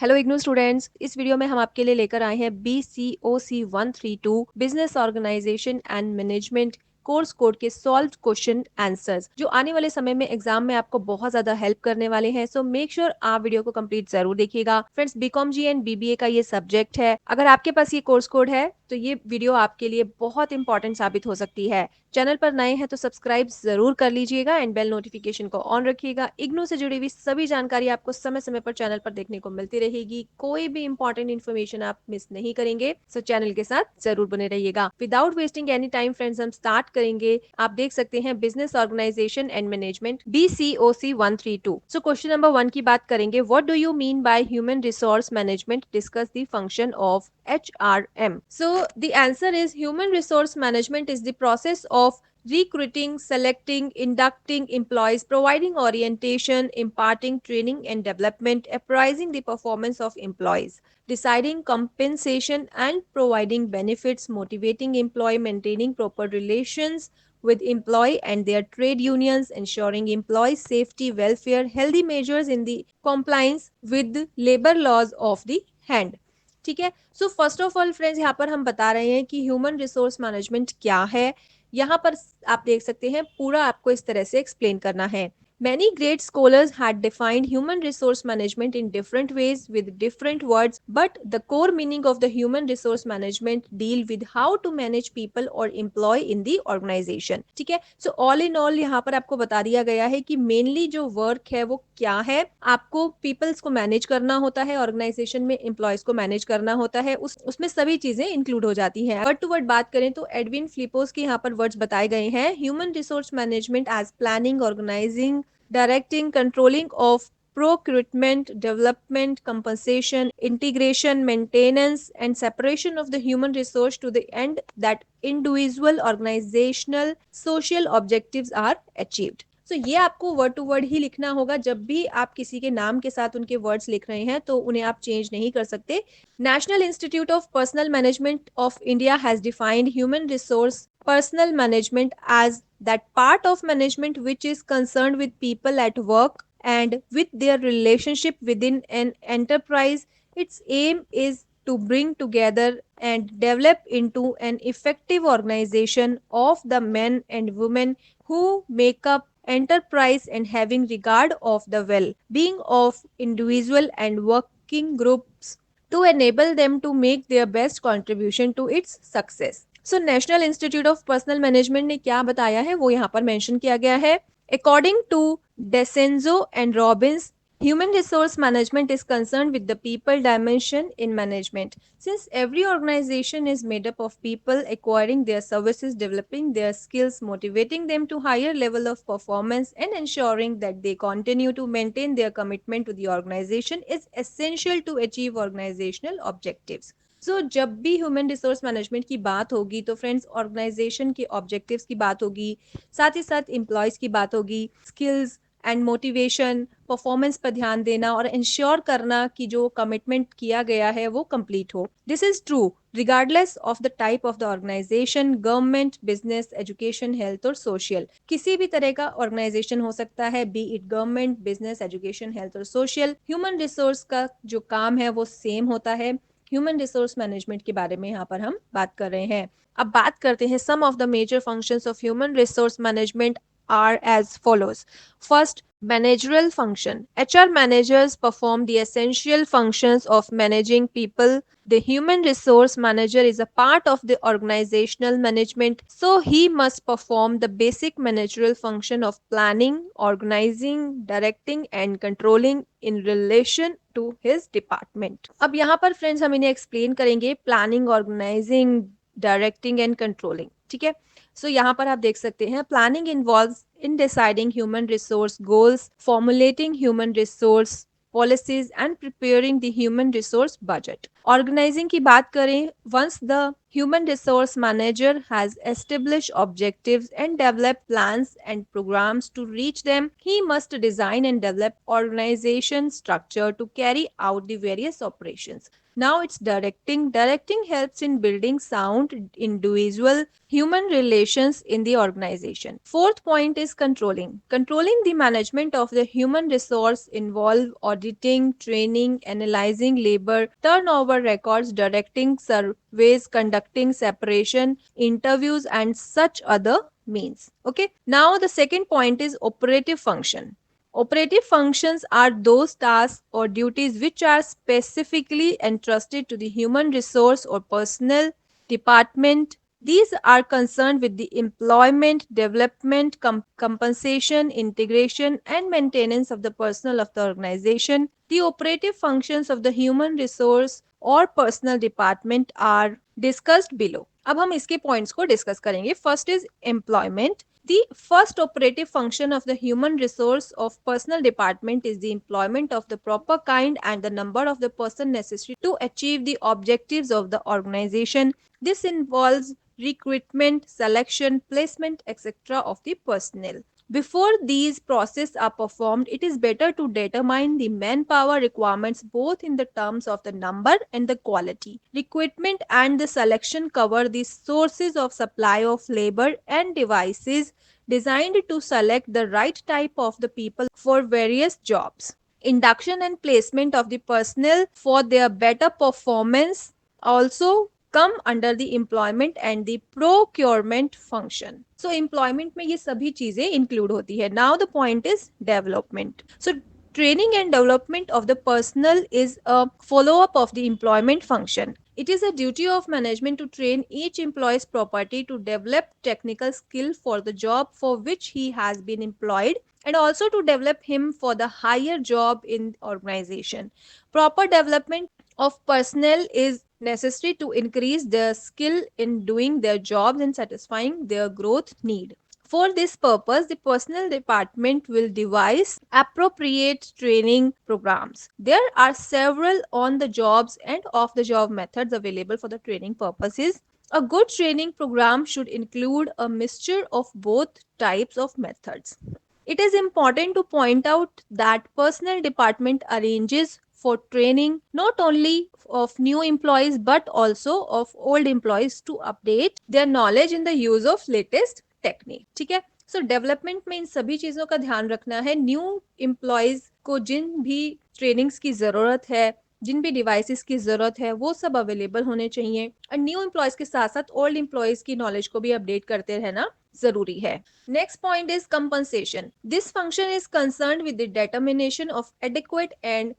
Hello IGNOU students, इस वीडियो में हम आपके लिए लेकर आए हैं BCOC 132 business organisation and management course code के सॉल्व क्वेश्चन आंसर्स जो आने वाले समय में एग्जाम में आपको बहुत ज्यादा हेल्प करने वाले हैं। सो मेक श्योर आप वीडियो को कंप्लीट जरूर देखिएगा। Friends, BCom G and BBA का ये सब्जेक्ट है। अगर आपके पास ये कोर्स कोड है तो ये वीडियो आपके लिए बहुत इंपॉर्टेंट साबित हो सकती है। चैनल पर नए हैं तो सब्सक्राइब जरूर कर लीजिएगा एंड बेल नोटिफिकेशन को ऑन रखिएगा। इग्नू से जुड़ी हुई सभी जानकारी आपको समय समय पर चैनल पर देखने को मिलती रहेगी। कोई भी इंपॉर्टेंट इन्फॉर्मेशन आप मिस नहीं करेंगे। सो चैनल के साथ जरूर बने रहिएगा। Without wasting any time friends, हम स्टार्ट करेंगे। आप देख सकते हैं business organisation and management BCOC 132। So question number 1 की बात करेंगे। What do you mean by human resource management? Discuss the function of HRM. So the answer is human resource management is the process of recruiting, selecting, inducting employees, providing orientation, imparting training and development, appraising the performance of employees, deciding compensation and providing benefits, motivating employee, maintaining proper relations with employee and their trade unions, ensuring employee safety, welfare, healthy measures in the compliance with labor laws of the hand. ठीक है। So first of all friends, यहाँ पर हम बता रहे हैं कि human resource management क्या है। यहाँ पर आप देख सकते हैं पूरा आपको इस तरह से एक्सप्लेन करना है। Many great scholars had defined human resource management in different ways with different words, but the core meaning of the human resource management deal with how to manage people or employee in the organization. ठीक है। So all in all यहाँ पर आपको बता दिया गया है कि मेनली जो वर्क है वो क्या है। आपको पीपल्स को मैनेज करना होता है, ऑर्गेनाइजेशन में एम्प्लॉयज को मैनेज करना होता है, उसमें सभी चीजें इंक्लूड हो जाती हैं। वर्ड टू वर्ड बात करें तो एडविन फ्लिपोस के यहाँ पर वर्ड्स बताए गए हैं। Human resource management as planning, organising, directing, controlling of procurement, development, compensation, integration, maintenance, and separation of the human resource to the end that individual, organizational, social objectives are achieved. सो ये आपको word to word ही लिखना होगा। जब भी आप किसी के नाम के साथ उनके वर्ड्स लिख रहे हैं तो उन्हें आप चेंज नहीं कर सकते। National institute of personal management of India has defined human resource personal management as that part of management which is concerned with people at work and with their relationship within an enterprise. Its aim is to bring together and develop into an effective organization of the men and women who make up enterprise and having regard of the well-being of individual and working groups to enable them to make their best contribution to its success. So national institute of personal management ने क्या बताया है वो यहाँ पर mention किया गया है। According to DeCenzo and Robbins, human resource management is concerned with the people dimension in management. Since every organization is made up of people, acquiring their services, developing their skills, motivating them to higher level of performance, and ensuring that they continue to maintain their commitment to the organization is essential to achieve organizational objectives. सो जब भी human resource management की बात होगी तो friends organisation के objectives की बात होगी, साथ ही साथ एम्प्लॉयज़ की बात होगी, स्किल्स एंड मोटिवेशन, परफॉर्मेंस पर ध्यान देना और इंश्योर करना कि जो कमिटमेंट किया गया है वो कंप्लीट हो। This is true regardless of the type of the organisation, government, business, education, health और सोशल। किसी भी तरह का ऑर्गेनाइजेशन हो सकता है, be it government, business, education, health और सोशल। ह्यूमन रिसोर्स का जो काम है वो सेम होता है। ह्यूमन रिसोर्स मैनेजमेंट के बारे में यहाँ पर हम बात कर रहे हैं। अब बात करते हैं some of the major functions of human resource management are as follows. First, managerial function. HR managers perform the essential functions of managing people. The human resource manager is a part of the organizational management, so he must perform the basic managerial function of planning, organizing, directing and controlling in relation to his department. अब यहाँ पर friends हम इन्हें explain करेंगे। Planning, organising, directing and controlling. ठीक है। सो यहाँ पर आप देख सकते हैं planning involves in deciding human resource goals, formulating human resource policies and preparing the human resource budget. Organizing की बात करें, once the Human resource manager has established objectives and developed plans and programs to reach them. He must design and develop organization structure to carry out the various operations. Now it's directing. Directing helps in building sound individual human relations in the organization. Fourth point is controlling. Controlling the management of the human resource involve auditing, training, analyzing labor, turnover records, directing surveys, conducting separation, interviews, and such other means. Okay. Now the second point is operative function. Operative functions are those tasks or duties which are specifically entrusted to the human resource or personnel department. These are concerned with the employment, development, compensation, integration, and maintenance of the personnel of the organization. The operative functions of the human resource और personnel department are discussed below. अब हम इसके points को discuss करेंगे. First is employment. The first operative function of the human resource of personal department is the employment of the proper kind and the number of the person necessary to achieve the objectives of the organization. This involves recruitment, selection, placement, etc. of the personnel. Before these processes are performed, it is better to determine the manpower requirements both in the terms of the number and the quality. Recruitment and the selection cover the sources of supply of labor and devices designed to select the right type of the people for various jobs. Induction and placement of the personnel for their better performance also come under the employment and the procurement function. So employment में ये सभी चीजें include होती है. Now the point is development. So training and development of the personnel is a follow-up of the employment function. It is a duty of management to train each employee's property to develop technical skill for the job for which he has been employed and also to develop him for the higher job in organization. Proper development of personnel is necessary to increase their skill in doing their jobs and satisfying their growth need. For this purpose, the personnel department will devise appropriate training programs. There are several on the jobs and off the job methods available for the training purposes. A good training program should include a mixture of both types of methods. It is important to point out that personnel department arranges for training not only of new employees but also of old employees to update their knowledge in the use of latest technique. ठीक है. सो development में इन सभी चीज़ों का ध्यान रखना है. New employees को जिन भी ट्रेनिंग्स की ज़रूरत है, जिन भी डिवाइसेस की ज़रूरत है, वो सब अवेलेबल होने चाहिए. और न्यू एम्प्लॉयज़ के साथ साथ ओल्ड एम्प्लॉयज़ की नॉलेज को भी अपडेट करते रहना जरूरी है. Next point is compensation. This function is concerned with the determination of adequate and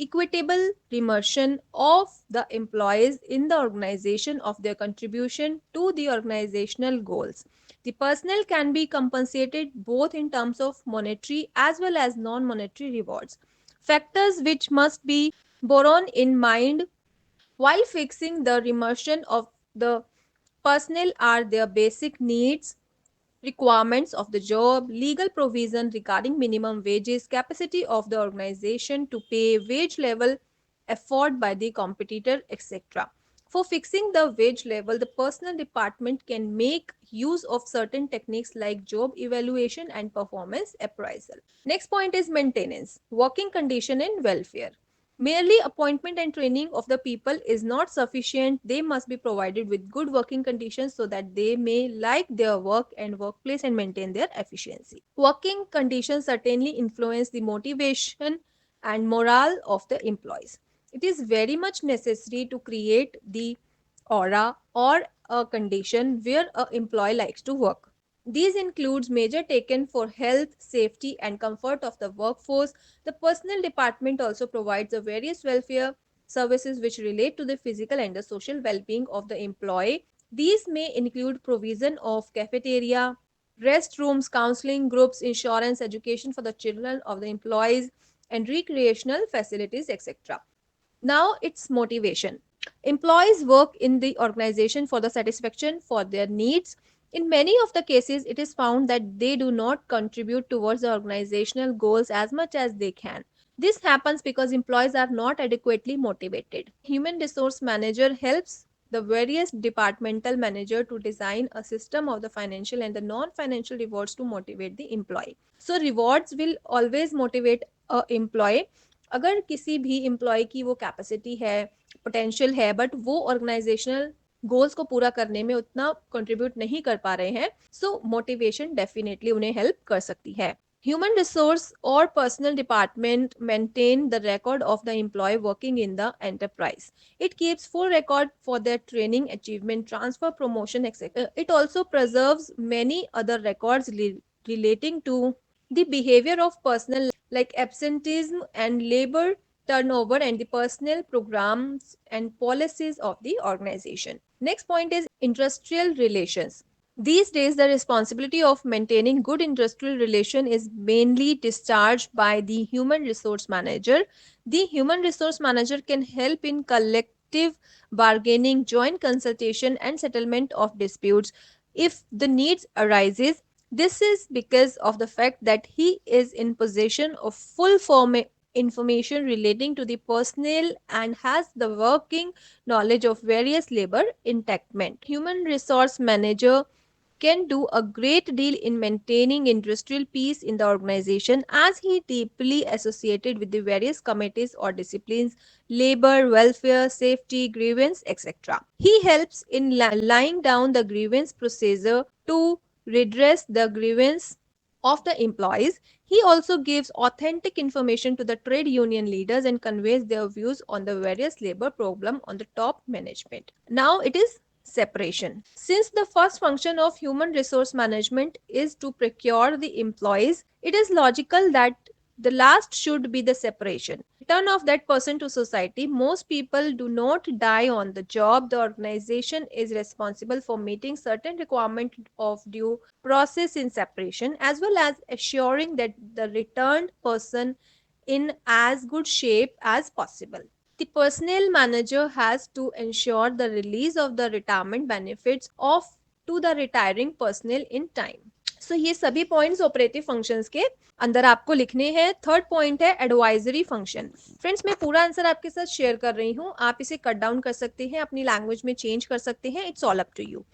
equitable remuneration of the employees in the organization of their contribution to the organizational goals. The personnel can be compensated both in terms of monetary as well as non-monetary rewards. Factors which must be borne in mind while fixing the remuneration of the personnel are their basic needs, requirements of the job, legal provision regarding minimum wages, capacity of the organization to pay wage level afforded by the competitor, etc. For fixing the wage level, the personnel department can make use of certain techniques like job evaluation and performance appraisal. Next point is maintenance, working condition and welfare. Merely appointment and training of the people is not sufficient. They must be provided with good working conditions so that they may like their work and workplace and maintain their efficiency. Working conditions certainly influence the motivation and morale of the employees. It is very much necessary to create the aura or a condition where an employee likes to work. These includes measure taken for health, safety and comfort of the workforce. The personnel department also provides the various welfare services which relate to the physical and the social well-being of the employee. These may include provision of cafeteria, restrooms, counseling groups, insurance, education for the children of the employees and recreational facilities, etc. Now it's motivation. Employees work in the organization for the satisfaction for their needs. In many of the cases, it is found that they do not contribute towards the organizational goals as much as they can. This happens because employees are not adequately motivated. Human resource manager helps the various departmental manager to design a system of the financial and the non-financial rewards to motivate the employee. So rewards will always motivate a employee. अगर किसी भी employ की वो capacity है, potential है, but वो organizational goals को पूरा करने में उतना कंट्रीब्यूट नहीं कर पा रहे हैं, सो मोटिवेशन डेफिनेटली उन्हें हेल्प कर सकती है. Human resource or personal department maintain the record of the employee working in the enterprise. It keeps full record for their training, achievement, transfer, promotion, etc. It also preserves many other records relating to the behavior of personnel like absenteeism and labor turnover and the personnel programs and policies of the organization. Next point is industrial relations. These days, the responsibility of maintaining good industrial relation is mainly discharged by the human resource manager. The human resource manager can help in collective bargaining, joint consultation, and settlement of disputes if the needs arises. This is because of the fact that he is in possession of full information relating to the personnel and has the working knowledge of various labor enactment. Human resource manager can do a great deal in maintaining industrial peace in the organization as he deeply associated with the various committees or disciplines, labor, welfare, safety, grievance, etc. He helps in laying down the grievance procedure to redress the grievance of the employees. He also gives authentic information to the trade union leaders and conveys their views on the various labor problem on the top management. Now it is separation. Since the first function of human resource management is to procure the employees, it is logical that the last should be the separation. Return of that person to society. Most people do not die on the job. The organization is responsible for meeting certain requirement of due process in separation as well as assuring that the returned person in as good shape as possible. The personnel manager has to ensure the release of the retirement benefits of to the retiring personnel in time. सो ये सभी points operative functions के अंदर आपको लिखने हैं. Third point है advisory function. Friends मैं पूरा आंसर आपके साथ शेयर कर रही हूँ, आप इसे कट डाउन कर सकते हैं, अपनी लैंग्वेज में चेंज कर सकते हैं, it's all up to you.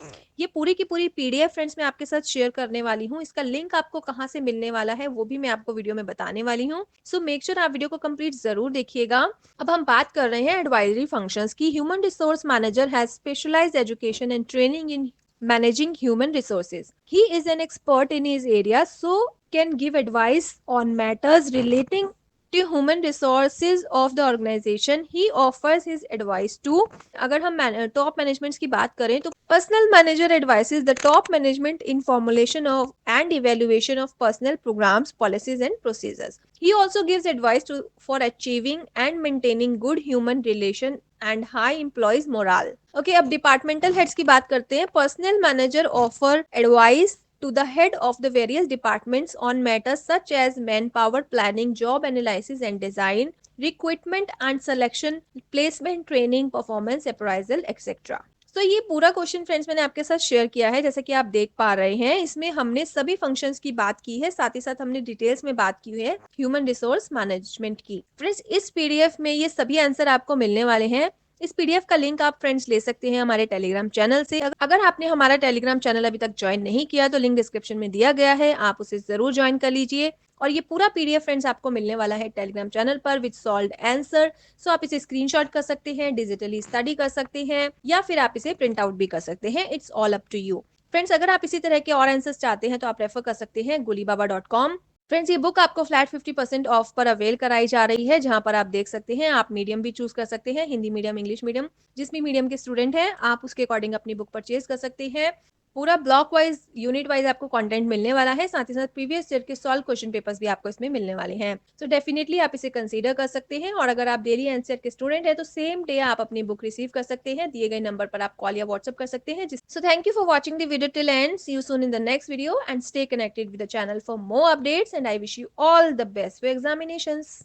ये पूरी की पूरी पीडीएफ फ्रेंड्स मैं आपके साथ शेयर करने वाली हूँ. इसका लिंक आपको कहाँ से मिलने वाला है वो भी मैं आपको वीडियो में बताने वाली हूँ. सो मेक श्योर आप वीडियो को कंप्लीट जरूर देखिएगा. अब हम बात कर रहे हैं एडवाइजरी फंक्शंस की. Human resource manager has specialised education and training in managing human resources. He is an expert in his area, so can give advice on matters relating to human resources of the organization. He offers his advice to, अगर हम top management की बात करें तो personal manager advises the top management in formulation of and evaluation of personal programs, policies and procedures. He also gives advice to for achieving and maintaining good human relation and high employees morale. Okay, अब departmental heads की बात करते हैं. Personnel manager offer advice to the head of the various departments on matters such as manpower planning, job analysis and design, recruitment and selection, placement, training, performance appraisal, etc. तो ये पूरा question friends मैंने आपके साथ share किया है, जैसा कि आप देख पा रहे हैं. इसमें हमने सभी फंक्शंस की बात की है, साथ ही साथ हमने डिटेल्स में बात की है ह्यूमन रिसोर्स मैनेजमेंट की. फ्रेंड्स इस पीडीएफ में ये सभी आंसर आपको मिलने वाले हैं. इस पीडीएफ का लिंक आप फ्रेंड्स ले सकते हैं हमारे टेलीग्राम चैनल से. अगर आपने हमारा टेलीग्राम चैनल अभी तक ज्वाइन नहीं किया तो लिंक डिस्क्रिप्शन में दिया गया है, आप उसे जरूर ज्वाइन कर लीजिए. और ये पूरा पीडीएफ फ्रेंड्स आपको मिलने वाला है टेलीग्राम चैनल पर विद सॉल्व्ड आंसर. सो आप इसे स्क्रीनशॉट कर सकते हैं, डिजिटली स्टडी कर सकते हैं या फिर आप इसे प्रिंट आउट भी कर सकते हैं. It's all up to you. Friends अगर आप इसी तरह के और आंसर्स चाहते हैं तो आप रेफर कर सकते हैं gulibaba.com. फ्रेंड्स ये बुक आपको फ्लैट 50% ऑफ पर अवेल कराई जा रही है, जहां पर आप देख सकते हैं आप मीडियम भी चूज कर सकते हैं, हिंदी मीडियम, इंग्लिश मीडियम, जिस भी मीडियम के स्टूडेंट हैं आप उसके अकॉर्डिंग अपनी बुक परचेज कर सकते हैं. पूरा ब्लॉक वाइज, यूनिट वाइज आपको कंटेंट मिलने वाला है, साथ ही साथ प्रीवियस ईयर के सॉल्व क्वेश्चन पेपर्स भी आपको इसमें मिलने वाले हैं. सो डेफिनेटली आप इसे कंसीडर कर सकते हैं. और अगर आप डेली एनसीईआरटी के स्टूडेंट है तो सेम डे आप अपनी बुक रिसीव कर सकते हैं, दिए गए नंबर पर आप कॉल या व्हाट्सएप कर सकते हैं. So thank you for watching the video till end. See you soon in the next video and stay connected with the channel for more updates and I wish you all the best for examinations.